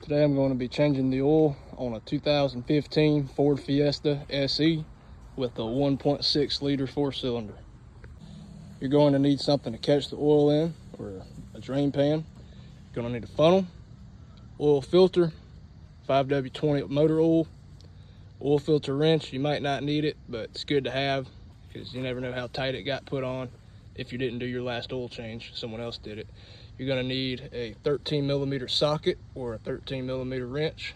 Today I'm going to be changing the oil on a 2015 Ford Fiesta SE with a 1.6 liter 4-cylinder. You're going to need something to catch the oil in, or a drain pan. You're going to need a funnel, oil filter, 5W20 motor oil filter wrench. You might not need it, but it's good to have because you never know how tight it got put on if you didn't do your last oil change. Someone else did it. You're going to need a 13mm socket or a 13mm wrench,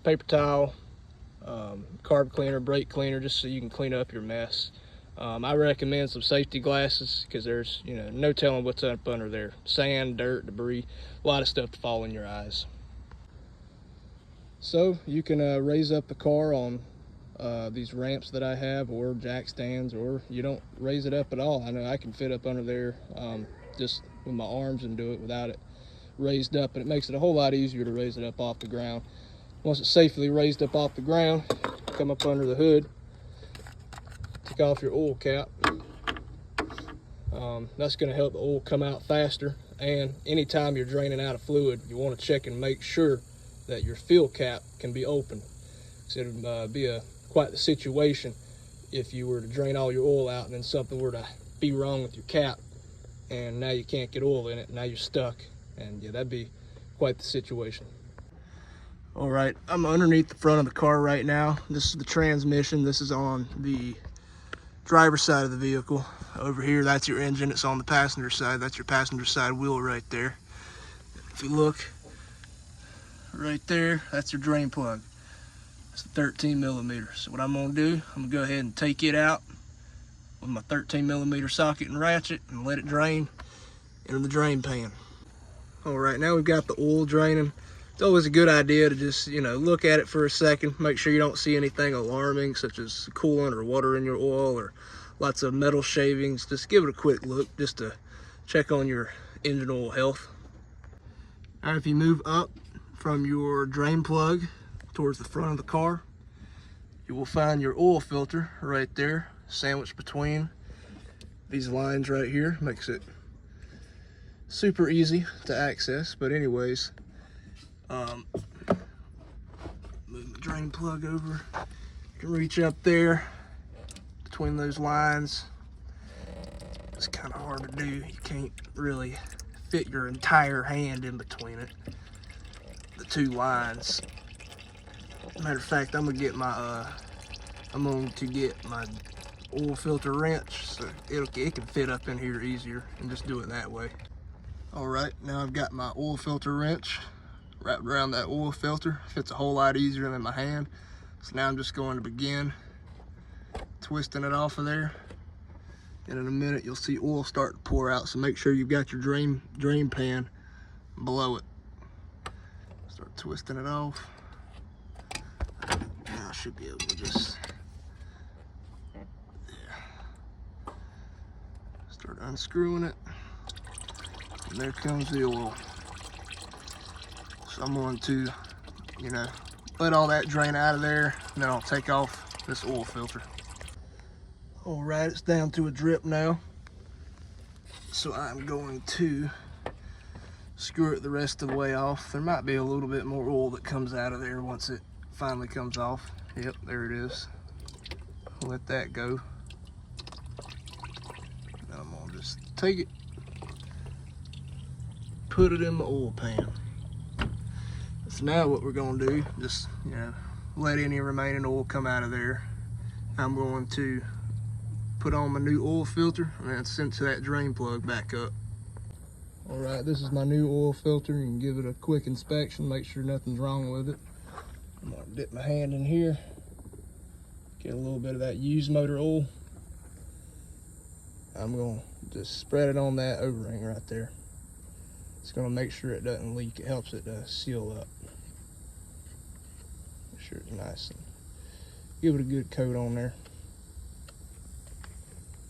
paper towel, carb cleaner, brake cleaner, just so you can clean up your mess. I recommend some safety glasses because there's no telling what's up under there. Sand, dirt, debris, a lot of stuff to fall in your eyes. So you can raise up the car on these ramps that I have, or jack stands, or you don't raise it up at all. I know I can fit up under there just with my arms and do it without it raised up, and it makes it a whole lot easier to raise it up off the ground. Once it's safely raised up off the ground, come up under the hood, take off your oil cap. That's going to help the oil come out faster, and anytime you're draining out of fluid, you want to check and make sure that your fill cap can be open. So it would be quite the situation if you were to drain all your oil out and then something were to be wrong with your cap and now you can't get oil in it, now you're stuck, and yeah, that'd be quite the situation. All right, I'm underneath the front of the car right now. This is the transmission. This is on the driver's side of the vehicle. Over here, that's your engine. It's on the passenger side. That's your passenger side wheel right there. If you look right there, that's your drain plug. It's 13mm. So what I'm gonna do, I'm gonna go ahead and take it out with my 13mm socket and ratchet and let it drain into the drain pan. All right, now we've got the oil draining. It's always a good idea to just, look at it for a second, make sure you don't see anything alarming, such as coolant or water in your oil or lots of metal shavings. Just give it a quick look just to check on your engine oil health. Now, if you move up from your drain plug towards the front of the car, you will find your oil filter right there, sandwiched between these lines right here. Makes it super easy to access. But anyways, move the drain plug over. You can reach up there between those lines. It's kind of hard to do. You can't really fit your entire hand in between it, the two lines. Matter of fact, I'm going to get my oil filter wrench so it can fit up in here easier, and just do it that way. All right, now I've got my oil filter wrench wrapped around that oil filter. Fits a whole lot easier than my hand. So now I'm just going to begin twisting it off of there. And in a minute, you'll see oil start to pour out. So make sure you've got your drain pan below it. Start twisting it off. Now I should be able to just start unscrewing it. And there comes the oil. So I'm going to, let all that drain out of there, and then I'll take off this oil filter. All right, it's down to a drip now. So I'm going to screw it the rest of the way off. There might be a little bit more oil that comes out of there once it finally comes off. Yep, there it is. I'll let that go. Now I'm gonna just take it, put it in the oil pan. So now what we're gonna do, just let any remaining oil come out of there. I'm going to put on my new oil filter and then cinch that drain plug back up. All right, this is my new oil filter. You can give it a quick inspection, make sure nothing's wrong with it. I'm gonna dip my hand in here, get a little bit of that used motor oil. I'm gonna just spread it on that O-ring right there. It's gonna make sure it doesn't leak. It helps it seal up. Make sure it's nice and give it a good coat on there.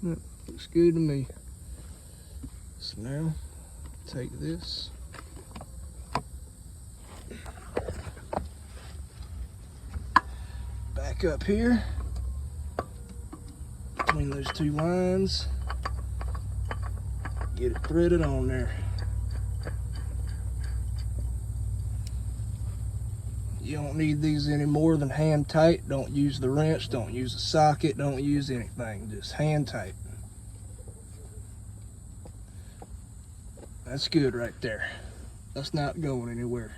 Yep, looks good to me. So now, take this. Back up here, between those two lines, get it threaded on there. You don't need these any more than hand tight. Don't use the wrench, don't use a socket, don't use anything, just hand tight. That's good right there. That's not going anywhere.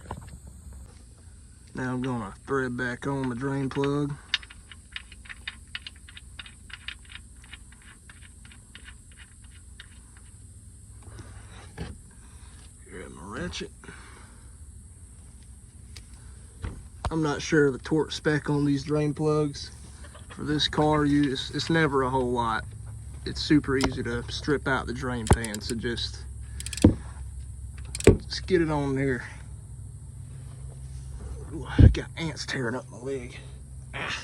Now I'm gonna thread back on the drain plug. Grab my ratchet. I'm not sure the torque spec on these drain plugs. For this car, it's never a whole lot. It's super easy to strip out the drain pan, so just get it on there. Ooh, I got ants tearing up my leg. Ah.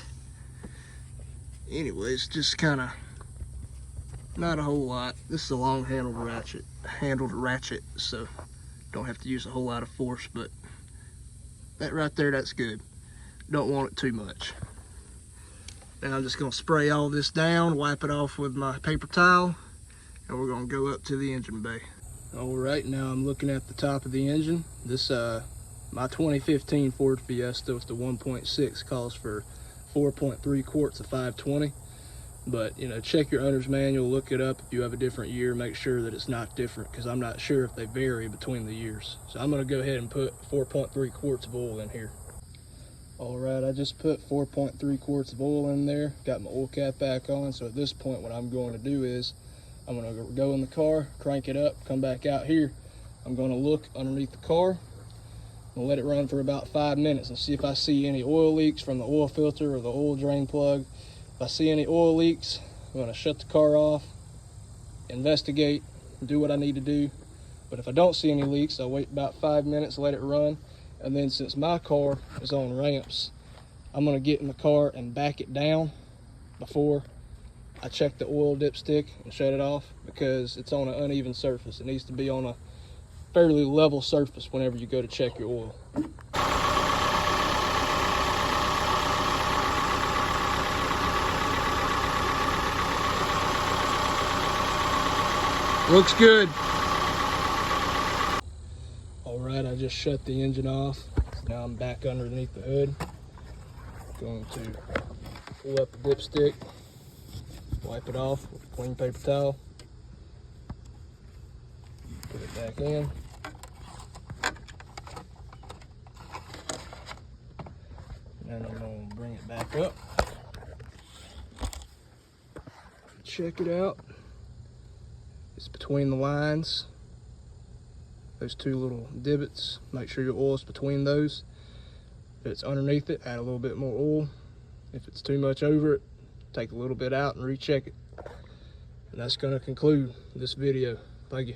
Anyways, just kind of not a whole lot. This is a long handled ratchet, so don't have to use a whole lot of force, but that right there, that's good. Don't want it too much. Now I'm just gonna spray all this down, wipe it off with my paper towel, and we're gonna go up to the engine bay. All right, now I'm looking at the top of the engine. This, my 2015 Ford Fiesta with the 1.6 calls for 4.3 quarts of 520. But, you know, check your owner's manual, look it up. If you have a different year, make sure that it's not different, because I'm not sure if they vary between the years. So I'm gonna go ahead and put 4.3 quarts of oil in here. All right, I just put 4.3 quarts of oil in there, got my oil cap back on. So at this point, what I'm going to do is I'm gonna go in the car, crank it up, come back out here. I'm gonna look underneath the car and let it run for about 5 minutes and see if I see any oil leaks from the oil filter or the oil drain plug. If I see any oil leaks, I'm gonna shut the car off, investigate, do what I need to do. But if I don't see any leaks, I'll wait about 5 minutes, let it run. And then since my car is on ramps, I'm gonna get in the car and back it down before I check the oil dipstick and shut it off, because it's on an uneven surface. It needs to be on a fairly level surface whenever you go to check your oil. Looks good. All right, I just shut the engine off. Now I'm back underneath the hood. Going to pull up the dipstick, wipe it off with a clean paper towel, put it back in. And I'm going to bring it back up. Check it out. It's between the lines. Those two little divots. Make sure your oil's between those. If it's underneath it, add a little bit more oil. If it's too much over it, take a little bit out and recheck it. And that's going to conclude this video. Thank you.